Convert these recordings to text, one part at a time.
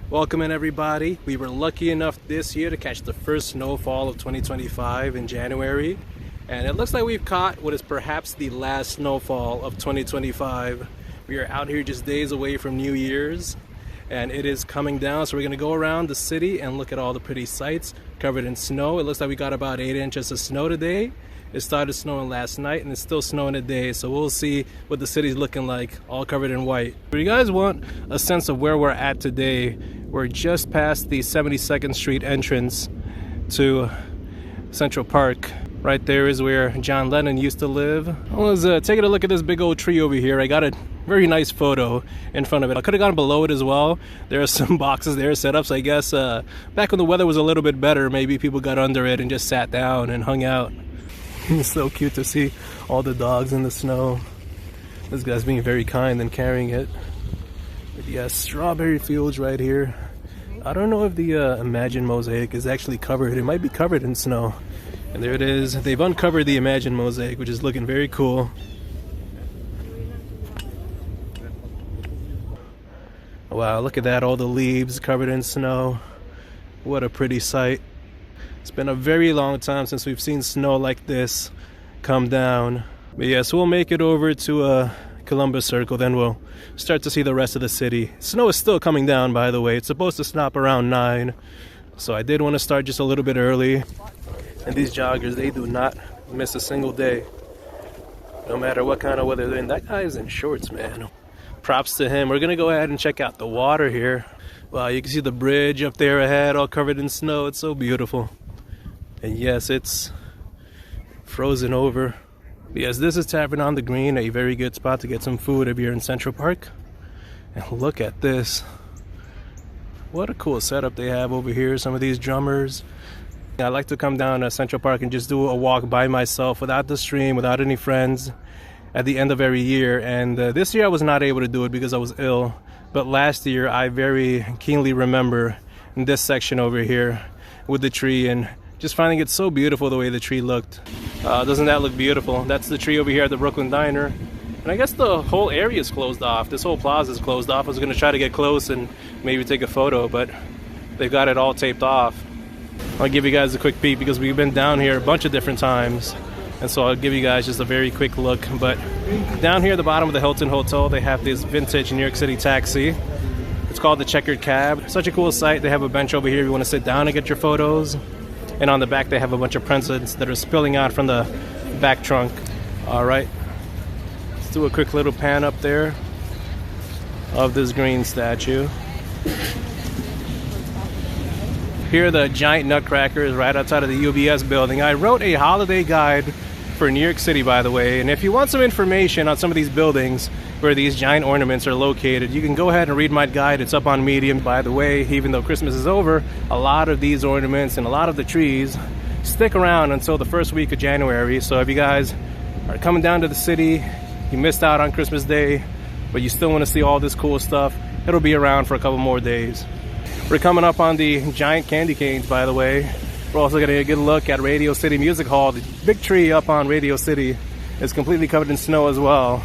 Welcome in, everybody. We were lucky enough this year to catch the first snowfall of 2025 in January, and it looks like we've caught what is perhaps the last snowfall of 2025. We are out here just days away from New Year's, and it is coming down, so we're going to go around the city and look at all the pretty sights covered in snow. It looks like we got about 8 inches of snow today. It started snowing last night and it's still snowing today, so we'll see what the city's looking like, all covered in white. If you guys want a sense of where we're at today, we're just past the 72nd Street entrance to Central Park. Right there is where John Lennon used to live. I was taking a look at this big old tree over here. I got a very nice photo in front of it. I could have gone below it as well. There are some boxes there set up, so I guess back when the weather was a little bit better, maybe people got under it and just sat down and hung out. It's so cute to see all the dogs in the snow. This guy's being very kind and carrying it. But yeah, strawberry fields right here. I don't know if the Imagine mosaic is actually covered. It might be covered in snow. And there it is. They've uncovered the Imagine mosaic, which is looking very cool. Wow, look at that, all the leaves covered in snow. What a pretty sight. It's been a very long time since we've seen snow like this come down. But yeah, so we'll make it over to Columbus Circle, then we'll start to see the rest of the city. Snow is still coming down, by the way. It's supposed to stop around 9. So I did want to start just a little bit early. And these joggers, they do not miss a single day. No matter what kind of weather they're in. That guy is in shorts, man. Props to him. We're going to go ahead and check out the water here. Wow, you can see the bridge up there ahead, all covered in snow. It's so beautiful. And yes, it's frozen over. Yes, this is Tavern on the Green, a very good spot to get some food if you're in Central Park. And look at this. What a cool setup they have over here. Some of these drummers. I like to come down to Central Park and just do a walk by myself without the stream, without any friends at the end of every year. And this year I was not able to do it because I was ill. But last year I very keenly remember in this section over here with the tree and just finding it so beautiful the way the tree looked. Doesn't that look beautiful? That's the tree over here at the Brooklyn Diner. And I guess the whole area is closed off. This whole plaza is closed off. I was going to try to get close and maybe take a photo, but they've got it all taped off. I'll give you guys a quick peek because we've been down here a bunch of different times. And so I'll give you guys just a very quick look. But down here at the bottom of the Hilton Hotel, they have this vintage New York City taxi. It's called the Checkered Cab. Such a cool site. They have a bench over here if you want to sit down and get your photos. And on the back they have a bunch of presents that are spilling out from the back trunk. Alright, let's do a quick little pan up there of this green statue. Here are the giant nutcrackers right outside of the UBS building. I wrote a holiday guide for New York City, by the way, and if you want some information on some of these buildings where these giant ornaments are located, you can go ahead and read my guide. It's up on Medium. By the way, even though Christmas is over, a lot of these ornaments and a lot of the trees stick around until the first week of January. So if you guys are coming down to the city, you missed out on Christmas Day, but you still want to see all this cool stuff, it'll be around for a couple more days. We're coming up on the giant candy canes, by the way. We're also going to get a good look at Radio City Music Hall. The big tree up on Radio City is completely covered in snow as well.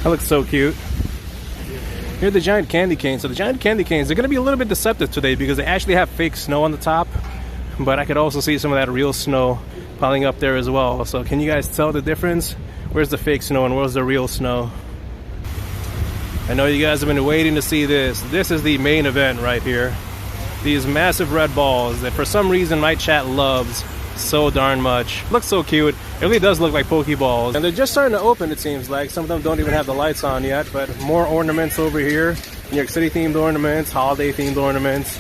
That looks so cute. Here are the giant candy canes. So the giant candy canes, they're going to be a little bit deceptive today because they actually have fake snow on the top. But I could also see some of that real snow piling up there as well. So can you guys tell the difference? Where's the fake snow and where's the real snow? I know you guys have been waiting to see this. This is the main event right here. These massive red balls that for some reason my chat loves so darn much. Looks so cute. It really does look like Pokeballs. And they're just starting to open, it seems like. Some of them don't even have the lights on yet, but more ornaments over here. New York City themed ornaments, holiday themed ornaments.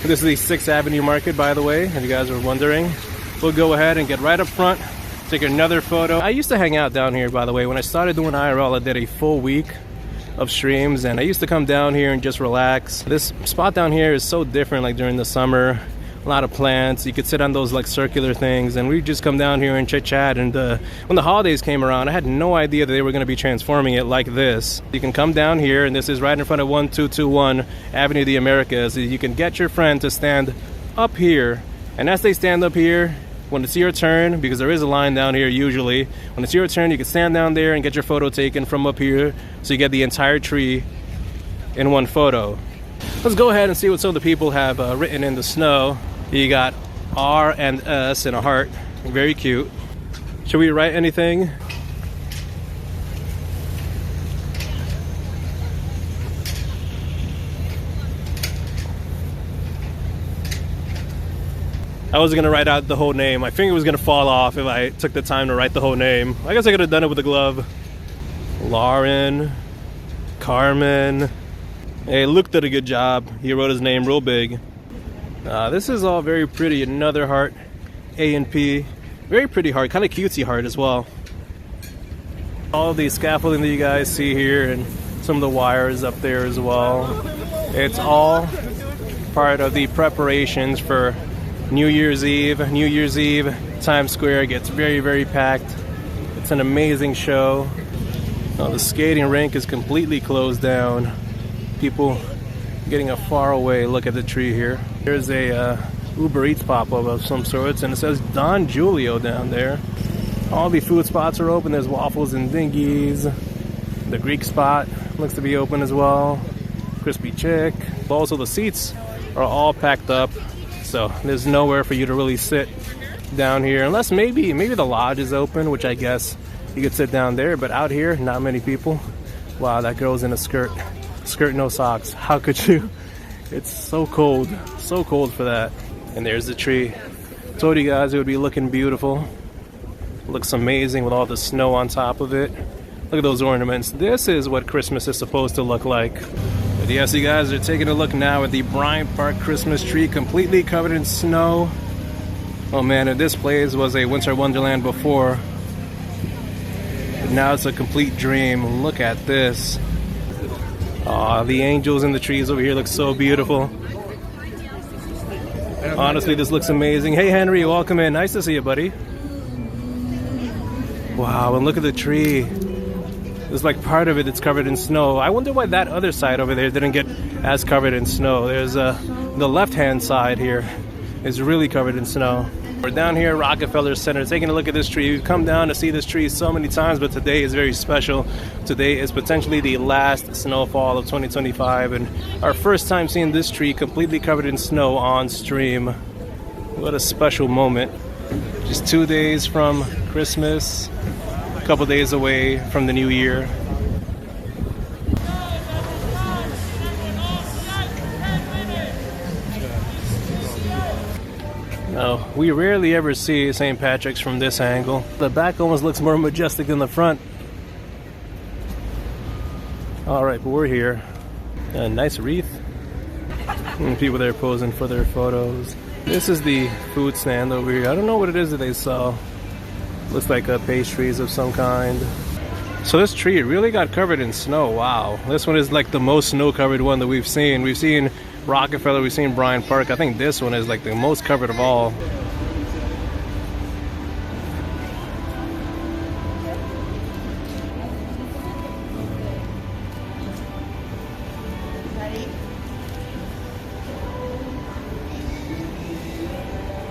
This is the 6th Avenue Market, by the way, if you guys are wondering. We'll go ahead and get right up front, take another photo. I used to hang out down here, by the way. When I started doing IRL, I did a full week of streams, and I used to come down here and just relax. This spot down here is so different, like during the summer. A lot of plants. You could sit on those like circular things, and we just come down here and chit chat. And when the holidays came around, I had no idea that they were going to be transforming it like this. You can come down here, and this is right in front of 1221 Avenue of the Americas. You can get your friend to stand up here, and as they stand up here, when it's your turn, because there is a line down here usually, when it's your turn, you can stand down there and get your photo taken from up here, so you get the entire tree in one photo. Let's go ahead and see what some of the people have written in the snow. You got R and S in a heart. Very cute. Should we write anything? I wasn't gonna write out the whole name. My finger was gonna fall off if I took the time to write the whole name. I guess I could have done it with a glove. Lauren, Carmen. Hey, Luke did a good job. He wrote his name real big. This is all very pretty. Another heart, A and P. Very pretty heart, kind of cutesy heart as well. All the scaffolding that you guys see here and some of the wires up there as well. It's all part of the preparations for New Year's Eve. New Year's Eve, Times Square gets very, very packed. It's an amazing show. The skating rink is completely closed down. People getting a far away look at the tree here. There's a Uber Eats pop-up of some sorts, and it says Don Julio down there. All the food spots are open. There's waffles and dingies. The Greek spot looks to be open as well. Crispy Chick. Also, the seats are all packed up, so there's nowhere for you to really sit down here, unless maybe the lodge is open, which I guess you could sit down there, but out here, not many people. Wow, that girl's in a skirt. Skirt, no socks. How could you? It's so cold for that. And there's the tree. Told you guys it would be looking beautiful. Looks amazing with all the snow on top of it. Look at those ornaments. This is what Christmas is supposed to look like. But yes, you guys are taking a look now at the Bryant Park Christmas tree, completely covered in snow. Oh man, if this place was a winter wonderland before, but now it's a complete dream. Look at this. Aw, the angels in the trees over here look so beautiful. Honestly, this looks amazing. Hey Henry, welcome in. Nice to see you, buddy. Wow, and look at the tree. There's like part of it that's covered in snow. I wonder why that other side over there didn't get as covered in snow. There's the left-hand side here is really covered in snow. We're down here at Rockefeller Center taking a look at this tree. We've come down to see this tree so many times, but today is very special. Today is potentially the last snowfall of 2025 and our first time seeing this tree completely covered in snow on stream. What a special moment. Just 2 days from Christmas, a couple days away from the new year. No, we rarely ever see St. Patrick's from this angle. The back almost looks more majestic than the front. Alright, but we're here. A nice wreath. And people there posing for their photos. This is the food stand over here. I don't know what it is that they sell. Looks like pastries of some kind. So this tree really got covered in snow. Wow. This one is like the most snow-covered one that we've seen. We've seen Rockefeller, we've seen Bryant Park. I think this one is like the most covered of all.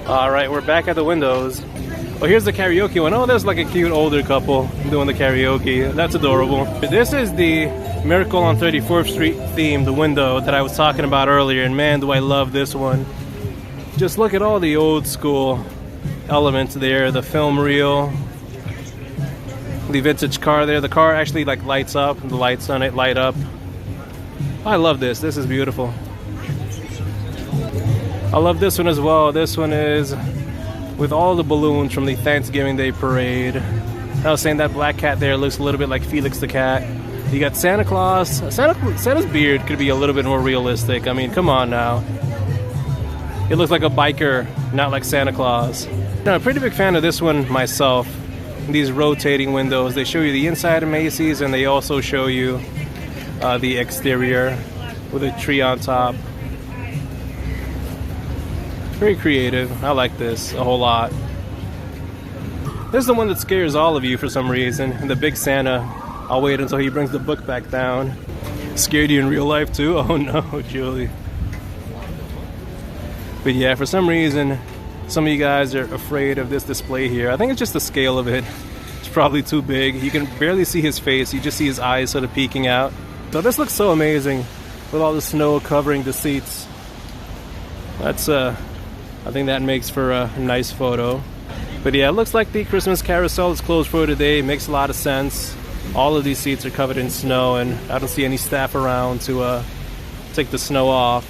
All right, we're back at the windows. Oh, here's the karaoke one. Oh, there's like a cute older couple doing the karaoke. That's adorable. This is the Miracle on 34th Street theme, the window that I was talking about earlier, and man, do I love this one. Just look at all the old school elements there, the film reel, the vintage car there. The car actually like lights up, the lights on it light up. I love this. This is beautiful. I love this one as well. This one is with all the balloons from the Thanksgiving Day parade. I was saying that black cat there looks a little bit like Felix the cat. You got Santa Claus. Santa's beard could be a little bit more realistic. I mean, come on now. It looks like a biker, not like Santa Claus. Now, I'm a pretty big fan of this one myself. These rotating windows. They show you the inside of Macy's and they also show you the exterior with a tree on top. Very creative. I like this a whole lot. This is the one that scares all of you for some reason. The big Santa. I'll wait until he brings the book back down. Scared you in real life too? Oh no, Julie. But yeah, for some reason, some of you guys are afraid of this display here. I think it's just the scale of it. It's probably too big. You can barely see his face. You just see his eyes sort of peeking out. So this looks so amazing. with all the snow covering the seats. That's I think that makes for a nice photo. But yeah, it looks like the Christmas carousel is closed for today. It makes a lot of sense. All of these seats are covered in snow, and I don't see any staff around to take the snow off.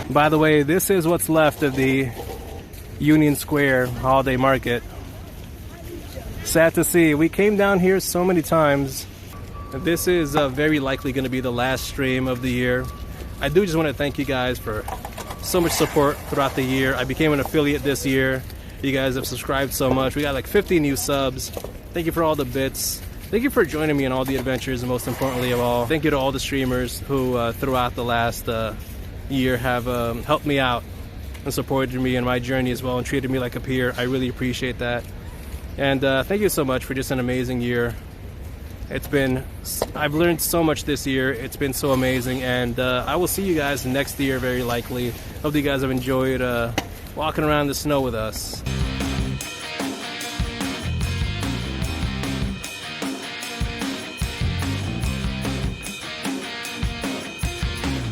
By the way, this is what's left of the Union Square holiday market. Sad to see. We came down here so many times. This is very likely going to be the last stream of the year. I do just want to thank you guys for so much support throughout the year. I became an affiliate this year. You guys have subscribed so much. We got like 50 new subs. Thank you for all the bits. Thank you for joining me on all the adventures, and most importantly of all, thank you to all the streamers who throughout the last year have helped me out and supported me in my journey as well and treated me like a peer. I really appreciate that. And thank you so much for just an amazing year. I've learned so much this year. It's been so amazing, and I will see you guys next year very likely. Hope you guys have enjoyed walking around the snow with us.